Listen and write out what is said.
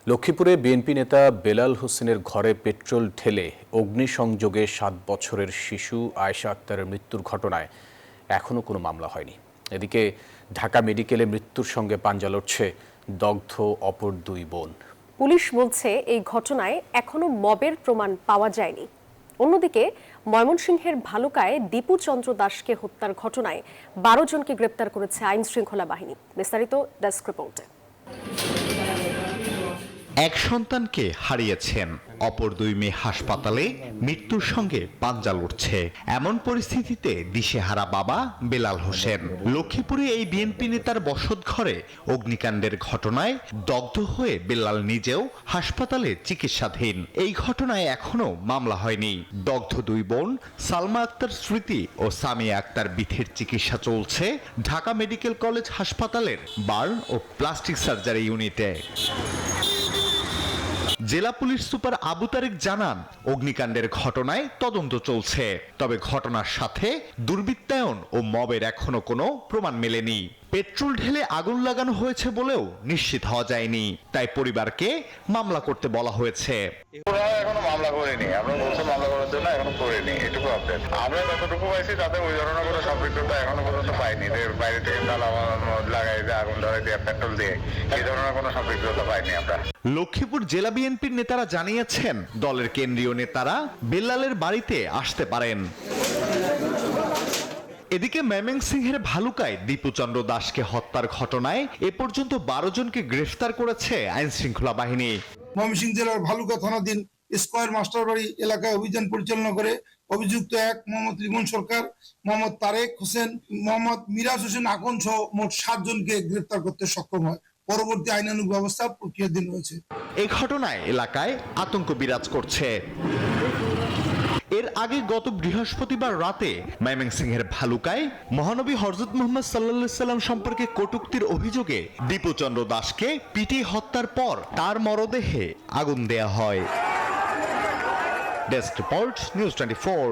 লক্ষ্মীপুরে বিএনপি নেতা বেলাল হোসেনের ঘরে পেট্রোল ঢেলে অগ্নিসংযোগে ৭ বছরের শিশু আয়েশা আক্তারের মৃত্যুর ঘটনায় এখনও কোনো মামলা হয়নি। এদিকে ঢাকা মেডিকেলে মৃত্যুর সঙ্গে পাঞ্জা লড়ছে দগ্ধ অপর দুই বোন। পুলিশ বলছে এই ঘটনায় এখনো মবের প্রমাণ পাওয়া যায়নি। অন্যদিকে ময়মনসিংহের ভালুকায় দীপু চন্দ্র দাসকে হত্যার ঘটনায় ১২ জনকে গ্রেপ্তার করেছে আইন শৃঙ্খলা বাহিনী। বিস্তারিত ডেস্ক রিপোর্টে। এক সন্তানকে হারিয়েছেন, অপর দুই মেয়ে হাসপাতালে মৃত্যুর সঙ্গে পাঞ্জা লড়ছে। এমন পরিস্থিতিতে দিশেহারা বাবা বেলাল হোসেন। লক্ষ্মীপুরে এই বিএনপি নেতার বসতঘরে অগ্নিকাণ্ডের ঘটনায় দগ্ধ হয়ে বেলাল নিজেও হাসপাতালে চিকিৎসাধীন। এই ঘটনায় এখনো মামলা হয়নি। দগ্ধ দুই বোন সালমা আক্তার স্মৃতি ও সামিয়া আক্তার বিথের চিকিৎসা চলছে ঢাকা মেডিকেল কলেজ হাসপাতালের বার্ন ও প্লাস্টিক সার্জারি ইউনিটে। জেলা পুলিশ সুপার আবু তারেক জানান, অগ্নিকাণ্ডের ঘটনায় তদন্ত চলছে, তবে ঘটনার সাথে দুর্বৃত্তায়ন ও মবের এখনো কোনো প্রমাণ মেলেনি। পেট্রোল ঢেলে আগুন লাগানো হয়েছে বলেও নিশ্চিত হওয়া যায়নি, তাই পরিবারকে মামলা করতে বলা হয়েছে। এখনো মামলা করিনি, আমরা বলছি মামলা করার জন্য এখনো করিনি, এটুকু আপডেট। আমরা যতটুকু পাইছি তাতে ওই ধরনের কোনো সম্পৃক্ততা এখনো পর্যন্ত পাইনি। বাইরে থেকে তালা লাগাই দিয়ে আগুন ধরাই দিয়ে পেট্রোল দিয়ে এই ধরনের কোনো সম্পৃক্ততা পাইনি আমরা। লক্ষ্মীপুর জেলা বিএনপির নেতারা জানিয়েছেন, দলের কেন্দ্রীয় নেতারা বেলালের বাড়িতে আসতে পারেন। এদিকে ময়মনসিংহের ভালুকায় দীপু চন্দ্র দাসকে হত্যার ঘটনায় এ পর্যন্ত ১২ জনকে গ্রেফতার করেছে আইন শৃঙ্খলা বাহিনী। ময়মনসিংহ জেলার ভালুকা থানাধীন স্কয়ার মাস্টারবাড়ি এলাকায় অভিযান পরিচালনা করে অভিযুক্ত এক মোহাম্মদ রিমন সরকার, মোহাম্মদ তারেক হোসেন, মোহাম্মদ মিরাজ হোসেন আকন সহ মোট ৭ জনকে গ্রেফতার করতে সক্ষম হয়। পরবর্তী আইনানুগ ব্যবস্থা প্রক্রিয়াধীন রয়েছে। এই ঘটনায় এলাকায় আতঙ্ক বিরাজ করছে। এর আগে গত বৃহস্পতিবার রাতে ময়মনসিংহের ভালুকায় মহানবী হযরত মুহাম্মদ সাল্লাল্লাহু আলাইহি সাল্লাম সম্পর্কে কটূক্তির অভিযোগে দীপু চন্দ্র দাসকে পিটিয়ে হত্যার পর তার মরদেহে আগুন দেয়া হয়। Desk report, news 24।